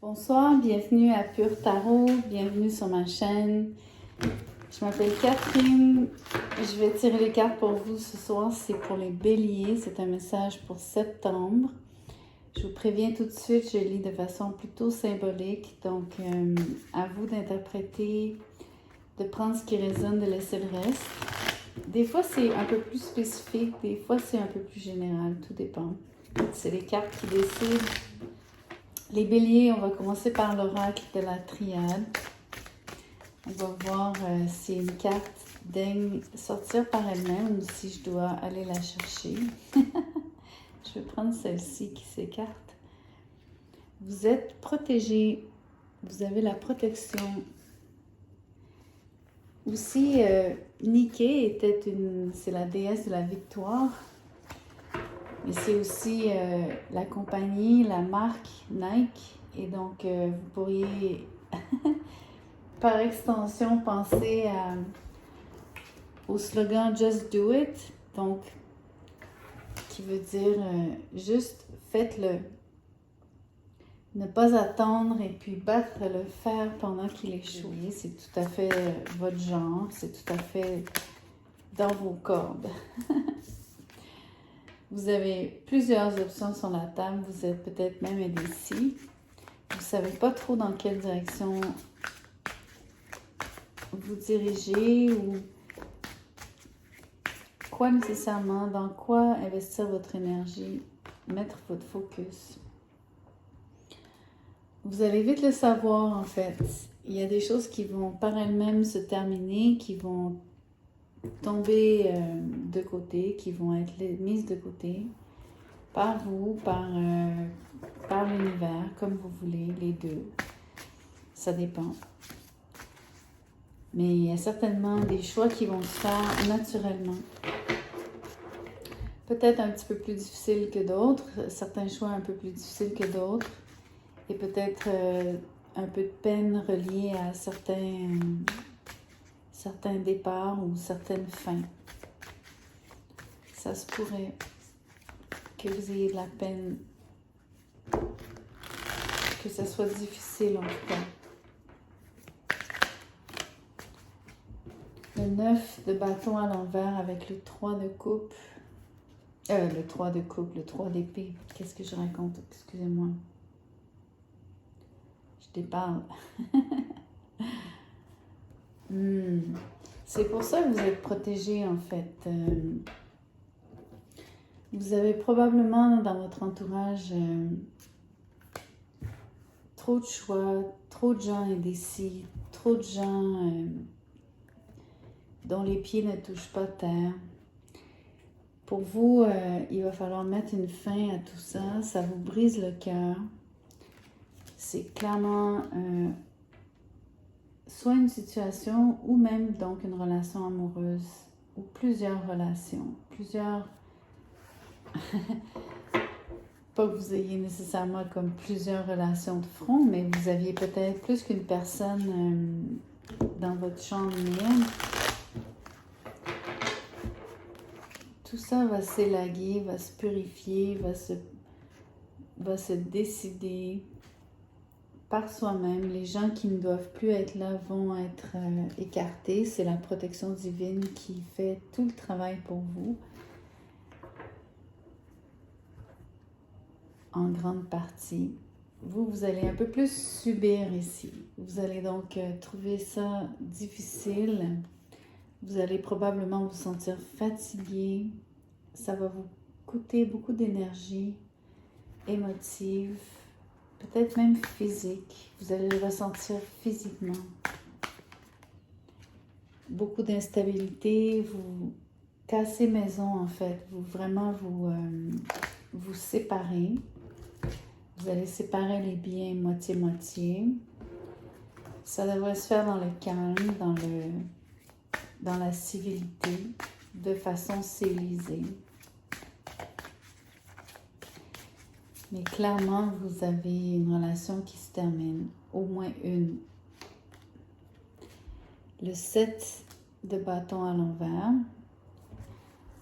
Bonsoir, bienvenue à Pure Tarot, bienvenue sur ma chaîne. Je m'appelle Catherine, je vais tirer les cartes pour vous ce soir, c'est pour les béliers, c'est un message pour septembre. Je vous préviens tout de suite, je lis de façon plutôt symbolique, donc à vous d'interpréter, de prendre ce qui résonne, de laisser le reste. Des fois c'est un peu plus spécifique, des fois c'est un peu plus général, tout dépend. C'est les cartes qui décident. Les béliers, on va commencer par l'oracle de la triade. On va voir si une carte daigne sortir par elle-même ou si je dois aller la chercher. Je vais prendre celle-ci qui s'écarte. Vous êtes protégé, vous avez la protection. Aussi, Nike c'est la déesse de la victoire. Mais c'est aussi la compagnie, la marque Nike. Et donc, vous pourriez, par extension, penser au slogan « Just do it ». Donc, qui veut dire juste faites-le. Ne pas attendre et puis battre le fer pendant qu'il échoue. C'est tout à fait votre genre, c'est tout à fait dans vos cordes. Vous avez plusieurs options sur la table, vous êtes peut-être même indécis. Vous ne savez pas trop dans quelle direction vous dirigez ou quoi nécessairement, dans quoi investir votre énergie, mettre votre focus. Vous allez vite le savoir en fait. Il y a des choses qui vont par elles-mêmes se terminer, qui vont tomber de côté, qui vont être mises de côté par vous, par l'univers, comme vous voulez, les deux. Ça dépend. Mais il y a certainement des choix qui vont se faire naturellement. Peut-être un petit peu plus difficiles que d'autres, certains choix un peu plus difficiles que d'autres, et peut-être un peu de peine reliée à certains départs ou certaines fins. Ça se pourrait que vous ayez de la peine, que ce soit difficile en tout cas. Le 9 de bâton à l'envers avec le 3 de coupe. Le 3 d'épée. Qu'est-ce que je raconte? Excusez-moi. Je déparle. C'est pour ça que vous êtes protégé en fait. Vous avez probablement dans votre entourage trop de choix, trop de gens indécis, trop de gens dont les pieds ne touchent pas terre. Pour vous, il va falloir mettre une fin à tout ça. Ça vous brise le cœur. C'est clairement soit une situation ou même donc une relation amoureuse ou plusieurs relations, pas que vous ayez nécessairement comme plusieurs relations de front, mais vous aviez peut-être plus qu'une personne dans votre champ lumière. Tout ça va s'élaguer, va se purifier, va se décider par soi-même. Les gens qui ne doivent plus être là vont être écartés. C'est la protection divine qui fait tout le travail pour vous. En grande partie. Vous allez un peu plus subir ici. Vous allez donc trouver ça difficile. Vous allez probablement vous sentir fatigué. Ça va vous coûter beaucoup d'énergie émotive, peut-être même physique. Vous allez le ressentir physiquement. Beaucoup d'instabilité, vous cassez maison en fait. Vous séparez. Vous allez séparer les biens moitié-moitié. Ça devrait se faire dans le calme, dans la civilité, de façon civilisée. Mais clairement, vous avez une relation qui se termine, au moins une. Le 7 de bâton à l'envers.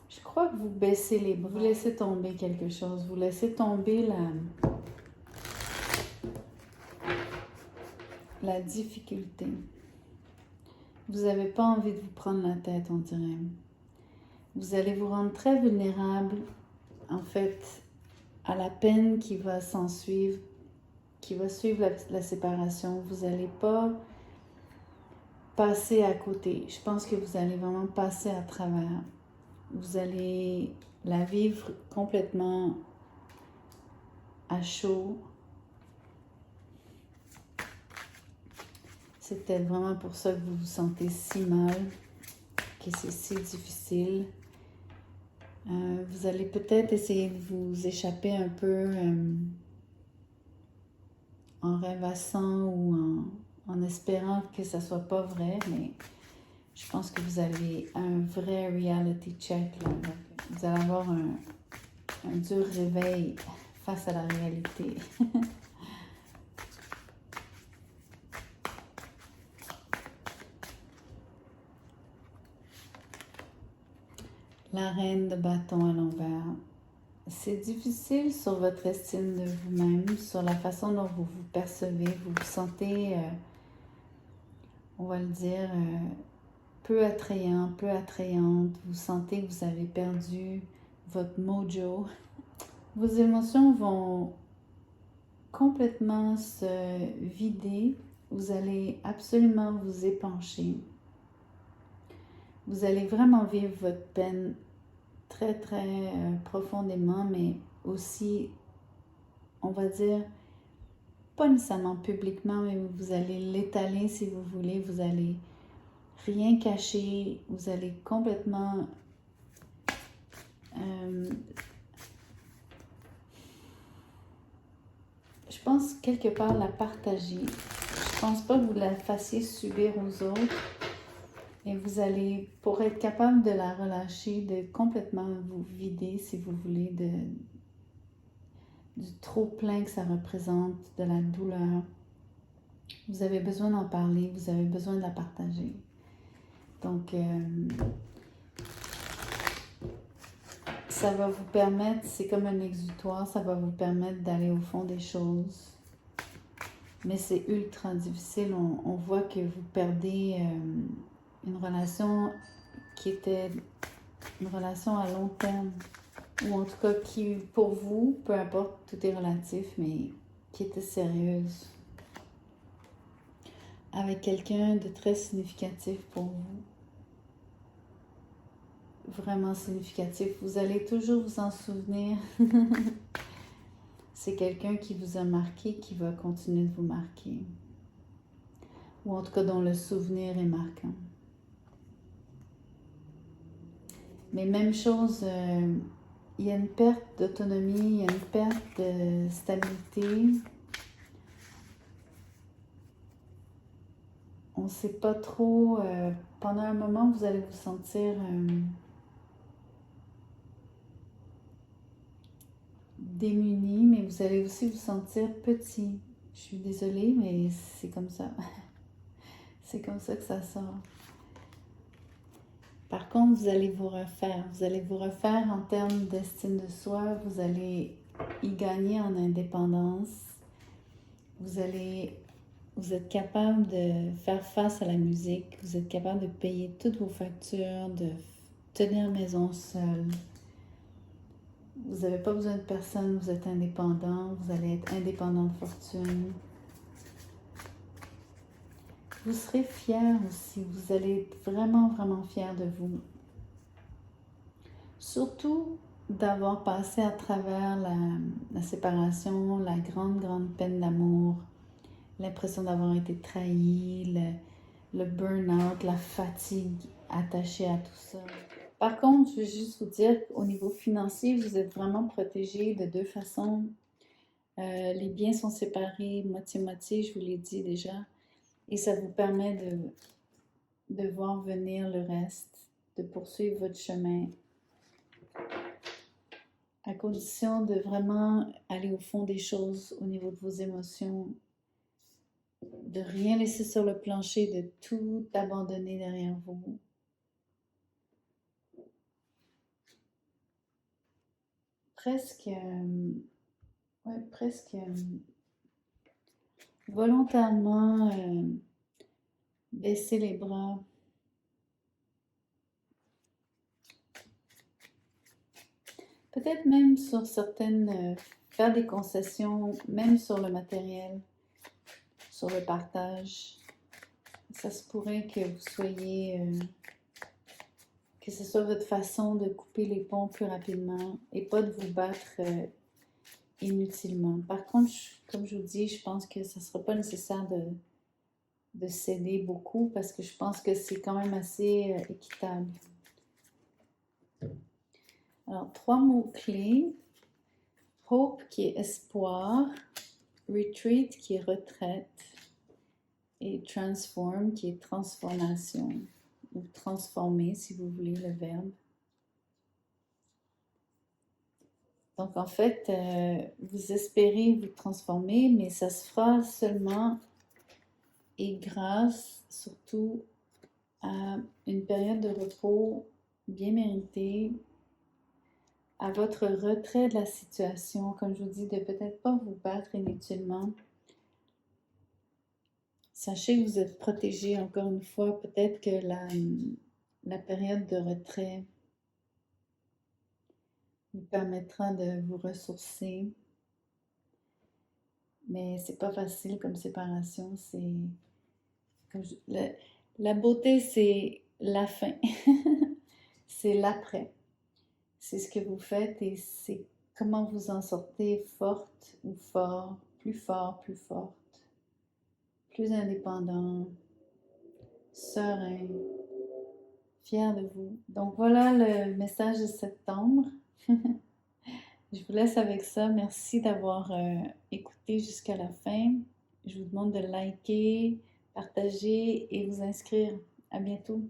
Je crois que vous baissez les bras, vous laissez tomber quelque chose, vous laissez tomber la difficulté. Vous n'avez pas envie de vous prendre la tête, on dirait. Vous allez vous rendre très vulnérable, en fait, à la peine qui va s'en suivre, qui va suivre la séparation. Vous n'allez pas passer à côté. Je pense que vous allez vraiment passer à travers. Vous allez la vivre complètement à chaud. C'est peut-être vraiment pour ça que vous vous sentez si mal, que c'est si difficile. Vous allez peut-être essayer de vous échapper un peu en rêvassant ou en espérant que ça soit pas vrai, mais je pense que vous avez un vrai reality check, là. Vous allez avoir un dur réveil face à la réalité. La reine de bâton à l'envers. C'est difficile sur votre estime de vous-même, sur la façon dont vous vous percevez. Vous vous sentez, on va le dire, peu attrayant, peu attrayante. Vous sentez que vous avez perdu votre mojo. Vos émotions vont complètement se vider. Vous allez absolument vous épancher. Vous allez vraiment vivre votre peine très, très profondément, mais aussi, on va dire, pas nécessairement publiquement, mais vous allez l'étaler si vous voulez. Vous allez rien cacher. Vous allez complètement je pense quelque part la partager. Je pense pas que vous la fassiez subir aux autres. Et vous allez, pour être capable de la relâcher, de complètement vous vider, si vous voulez, du trop-plein que ça représente, de la douleur. Vous avez besoin d'en parler, vous avez besoin de la partager. Donc, ça va vous permettre, c'est comme un exutoire, ça va vous permettre d'aller au fond des choses. Mais c'est ultra difficile. On voit que vous perdez une relation qui était une relation à long terme. Ou en tout cas qui, pour vous, peu importe, tout est relatif, mais qui était sérieuse. Avec quelqu'un de très significatif pour vous. Vraiment significatif. Vous allez toujours vous en souvenir. C'est quelqu'un qui vous a marqué, qui va continuer de vous marquer. Ou en tout cas dont le souvenir est marquant. Mais même chose, il y a une perte d'autonomie, il y a une perte de stabilité. On ne sait pas trop, pendant un moment, vous allez vous sentir démuni, mais vous allez aussi vous sentir petit. Je suis désolée, mais c'est comme ça. C'est comme ça que ça sort. Par contre, vous allez vous refaire. Vous allez vous refaire en termes d'estime de soi. Vous allez y gagner en indépendance. Vous êtes capable de faire face à la musique. Vous êtes capable de payer toutes vos factures, de tenir maison seul. Vous n'avez pas besoin de personne, vous êtes indépendant. Vous allez être indépendant de fortune. Vous serez fier aussi. Vous allez être vraiment, vraiment fier de vous. Surtout d'avoir passé à travers la séparation, la grande, grande peine d'amour, l'impression d'avoir été trahi, le burn-out, la fatigue attachée à tout ça. Par contre, je veux juste vous dire qu'au niveau financier, vous êtes vraiment protégé de deux façons. Les biens sont séparés moitié-moitié, je vous l'ai dit déjà. Et ça vous permet de voir venir le reste, de poursuivre votre chemin. À condition de vraiment aller au fond des choses au niveau de vos émotions, de rien laisser sur le plancher, de tout abandonner derrière vous. Presque, volontairement baisser les bras. Peut-être même sur certaines, faire des concessions, même sur le matériel, sur le partage. Ça se pourrait que vous soyez, que ce soit votre façon de couper les ponts plus rapidement et pas de vous battre inutilement. Par contre, comme je vous dis, je pense que ça ne sera pas nécessaire de céder beaucoup parce que je pense que c'est quand même assez équitable. Alors, 3 mots-clés. Hope qui est espoir, retreat qui est retraite et transform qui est transformation ou transformer si vous voulez le verbe. Donc en fait, vous espérez vous transformer, mais ça se fera seulement et grâce surtout à une période de repos bien méritée, à votre retrait de la situation, comme je vous dis, de peut-être pas vous battre inutilement. Sachez que vous êtes protégé, encore une fois, peut-être que la période de retrait vous permettra de vous ressourcer. Mais c'est pas facile comme séparation, la beauté, c'est la fin. C'est l'après. C'est ce que vous faites et c'est comment vous en sortez forte ou fort, plus forte, plus indépendant, serein, fier de vous. Donc voilà le message de septembre. Je vous laisse avec ça. Merci d'avoir écouté jusqu'à la fin. Je vous demande de liker, partager et vous inscrire. À bientôt.